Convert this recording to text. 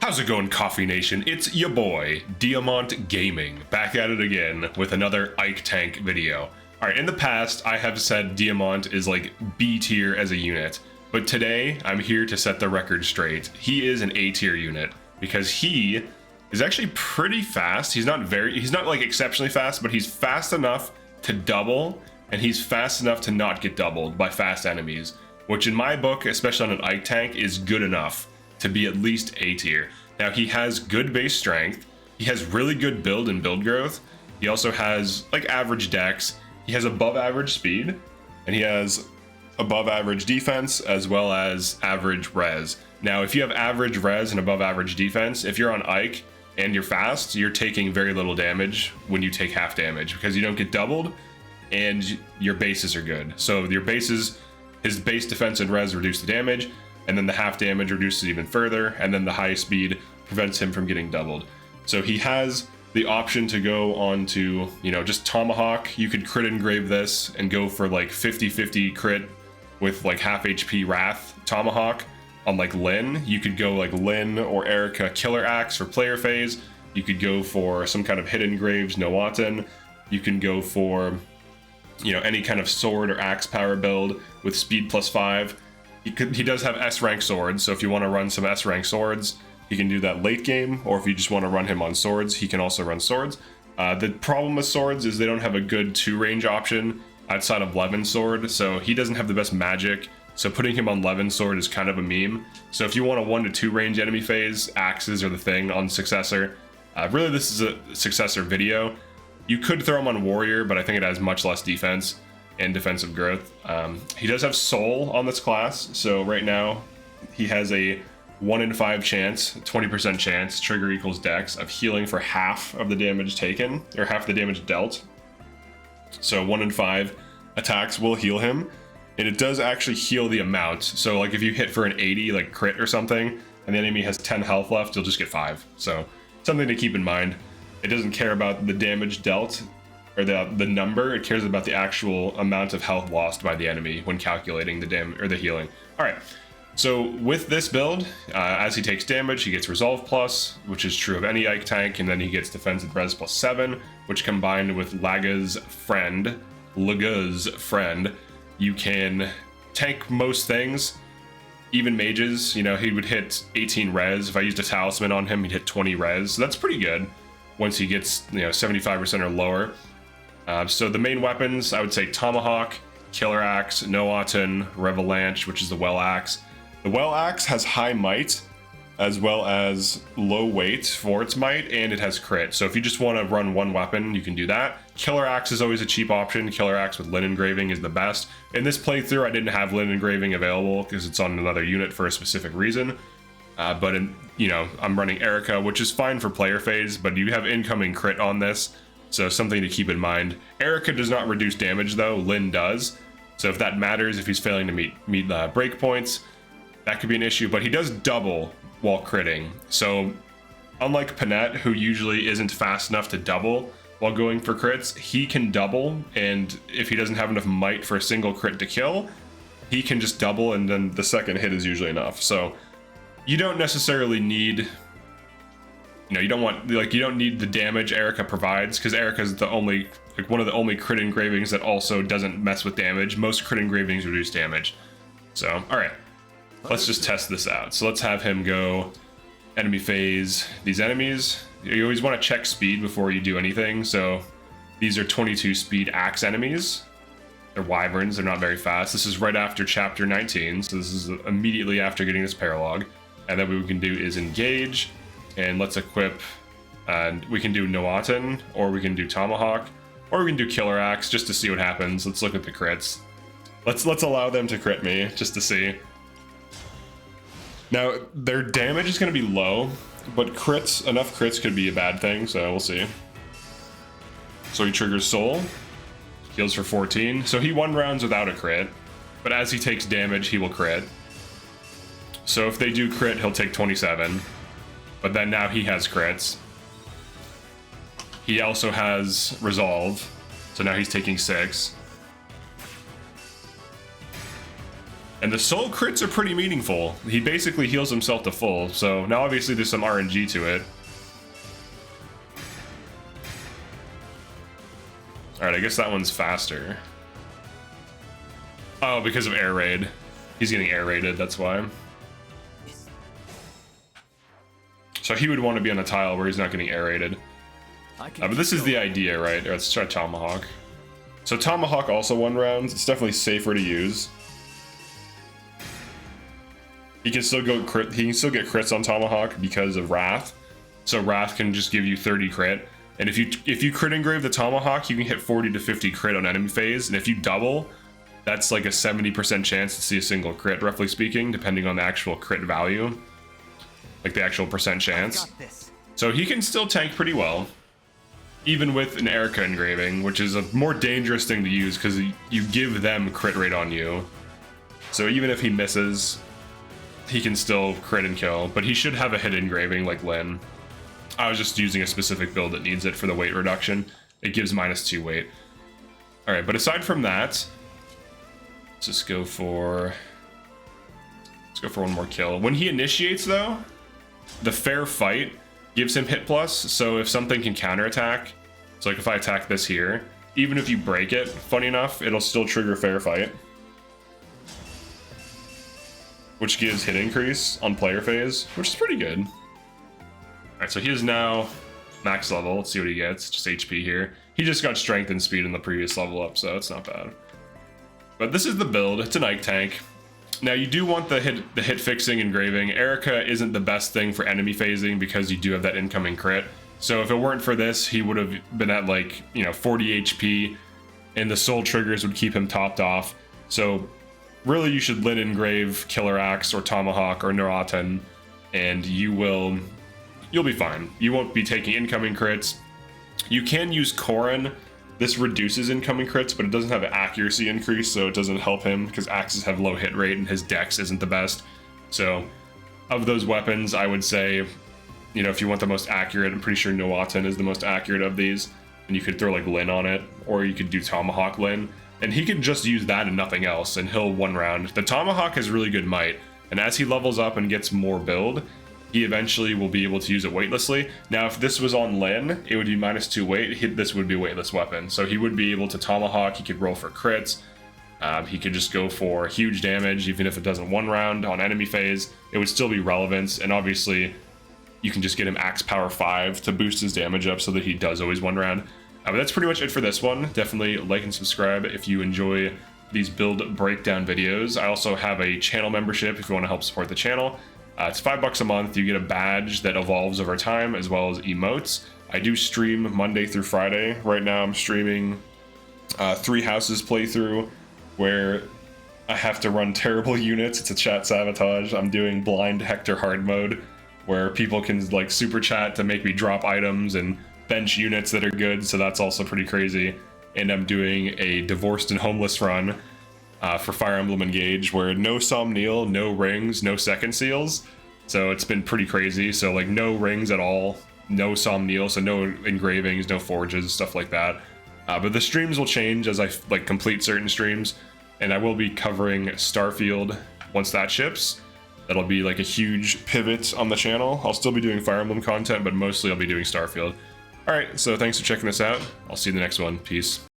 How's it going, Coffee Nation? It's your boy, Diamant Gaming, back at it again with another Ike Tank video. Alright, in the past, I have said Diamant is like B tier as a unit, but today, I'm here to set the record straight. He is an A tier unit, because he is actually pretty fast. He's not like exceptionally fast, but he's fast enough to double, and he's fast enough to not get doubled by fast enemies, which in my book, especially on an Ike Tank, is good enough to be at least A tier. Now he has good base strength, he has really good build and build growth, he also has like average dex, he has above average speed, and he has above average defense as well as average res. Now if you have average res and above average defense, if you're on Ike and you're fast, you're taking very little damage when you take half damage because you don't get doubled and your bases are good. So your bases, his base defense and res reduce the damage, and then the half damage reduces even further, and then the high speed prevents him from getting doubled. So he has the option to go on to, you know, just Tomahawk. You could crit engrave this and go for like 50-50 crit with like half HP Wrath Tomahawk on like Lyn. You could go like Lyn or Erica Killer Axe for player phase. You could go for some kind of hit engraves Noatan. You can go for, you know, any kind of sword or axe power build with speed +5. He does have S rank swords, so if you want to run some S rank swords, he can do that late game, or if you just want to run him on swords, he can also run swords. The problem with swords is they don't have a good 2 range option outside of Levin sword, so he doesn't have the best magic, so putting him on Levin sword is kind of a meme. So if you want a 1 to 2 range enemy phase, axes are the thing on Successor. Really this is a Successor video. You could throw him on warrior, but I think it has much less defense and defensive growth. He does have soul on this class, so right now he has a 1 in 5 chance, 20% chance, trigger equals dex, of healing for half of the damage taken, or half the damage dealt. So 1 in 5 attacks will heal him, and it does actually heal the amount. So like if you hit for an 80 like crit or something, and the enemy has 10 health left, you'll just get 5. So something to keep in mind. It doesn't care about the damage dealt, or the number. It cares about the actual amount of health lost by the enemy when calculating the damage or the healing. All right, so with this build, as he takes damage, he gets Resolve Plus, which is true of any Ike tank, and then he gets Defense and Res +7, which combined with Laga's friend, you can tank most things, even mages. You know, he would hit 18 res. If I used a talisman on him, he'd hit 20 res. So that's pretty good once he gets, you know, 75% or lower. So the main weapons, I would say Tomahawk, Killer Axe, Noatan, Revelanche, which is the Well Axe. The Well Axe has high might, as well as low weight for its might, and it has crit. So if you just want to run one weapon, you can do that. Killer Axe is always a cheap option. Killer Axe with Lyn engraving is the best. In this playthrough, I didn't have Lyn engraving available because it's on another unit for a specific reason. But you know, I'm running Erica, which is fine for player phase, but you have incoming crit on this. So something to keep in mind. Erica does not reduce damage though, Lyn does. So if that matters, if he's failing to meet breakpoints, that could be an issue, but he does double while critting. So unlike Panette, who usually isn't fast enough to double while going for crits, he can double, and if he doesn't have enough might for a single crit to kill, he can just double, and then the second hit is usually enough. So you don't necessarily need, you know, you don't need the damage Erica provides, because Erica's the only, like one of the only crit engravings that also doesn't mess with damage. Most crit engravings reduce damage. So, all right, let's just test this out. So let's have him go enemy phase. These enemies, you always want to check speed before you do anything. So these are 22 speed axe enemies. They're wyverns, they're not very fast. This is right after chapter 19, so this is immediately after getting this paralog. And then what we can do is engage, and let's equip, and we can do Noatan, or we can do Tomahawk, or we can do Killer Axe just to see what happens. Let's look at the crits. Let's allow them to crit me just to see. Now their damage is going to be low, but crits, enough crits could be a bad thing, so we'll see. So he triggers Soul, heals for 14. So he 1 rounds without a crit, but as he takes damage, he will crit. So if they do crit, he'll take 27. But then now he has crits. He also has Resolve, so now he's taking 6. And the soul crits are pretty meaningful. He basically heals himself to full, so now obviously there's some RNG to it. Alright, I guess that one's faster. Oh, because of air raid. He's getting air raided, that's why. So he would want to be on a tile where he's not getting air raided. But this is the idea, right? Let's try Tomahawk. So Tomahawk also 1 round. It's definitely safer to use. He can still go crit. He can still get crits on Tomahawk because of Wrath. So Wrath can just give you 30 crit. And if you crit engrave the Tomahawk, you can hit 40 to 50 crit on enemy phase. And if you double, that's like a 70% chance to see a single crit, roughly speaking, depending on the actual crit value. Like the actual percent chance. So he can still tank pretty well. Even with an Erica engraving, which is a more dangerous thing to use because you give them crit rate on you. So even if he misses, he can still crit and kill, but he should have a hit engraving like Lyn. I was just using a specific build that needs it for the weight reduction. It gives -2 weight. All right, but aside from that, let's just go for 1 more kill. When he initiates though, the fair fight gives him hit plus, so if something can counterattack, so like if I attack this here, even if you break it, funny enough, it'll still trigger fair fight. Which gives hit increase on player phase, which is pretty good. Alright, so he is now max level. Let's see what he gets, just HP here. He just got strength and speed in the previous level up, so it's not bad. But this is the build, it's an Ike tank. Now you do want the hit fixing engraving. Erica isn't the best thing for enemy phasing because you do have that incoming crit. So if it weren't for this, he would have been at like, 40 HP and the soul triggers would keep him topped off. So really you should Lyn engrave Killer Axe or Tomahawk or Neurotin and you'll be fine. You won't be taking incoming crits. You can use Corrin. This reduces incoming crits, but it doesn't have an accuracy increase, so it doesn't help him because axes have low hit rate and his dex isn't the best. So of those weapons, I would say, if you want the most accurate, I'm pretty sure Neurotin is the most accurate of these, and you could throw like Lyn on it, or you could do Tomahawk Lyn, and he can just use that and nothing else, and he'll 1 round. The Tomahawk has really good might, and as he levels up and gets more build, he eventually will be able to use it weightlessly. Now, if this was on Lyn, it would be -2 weight. This would be a weightless weapon. So he would be able to Tomahawk, he could roll for crits. He could just go for huge damage, even if it doesn't 1 round on enemy phase. It would still be relevant, and obviously, you can just get him Axe Power 5 to boost his damage up so that he does always 1 round. But that's pretty much it for this one. Definitely like and subscribe if you enjoy these build breakdown videos. I also have a channel membership if you want to help support the channel. It's $5 a month. You get a badge that evolves over time, as well as emotes. I do stream Monday through Friday. Right now I'm streaming 3 Houses playthrough, where I have to run terrible units. It's a chat sabotage. I'm doing Blind Hector hard mode, where people can like super chat to make me drop items and bench units that are good, so that's also pretty crazy. And I'm doing a Divorced and Homeless run for Fire Emblem Engage, where no Somniel, no rings, no second seals. So it's been pretty crazy. So like no rings at all, no Somniel, so no engravings, no forges, stuff like that. But the streams will change as I like complete certain streams, and I will be covering Starfield once that ships. That'll be like a huge pivot on the channel. I'll still be doing Fire Emblem content, but mostly I'll be doing Starfield. All right, so thanks for checking this out. I'll see you in the next one. Peace.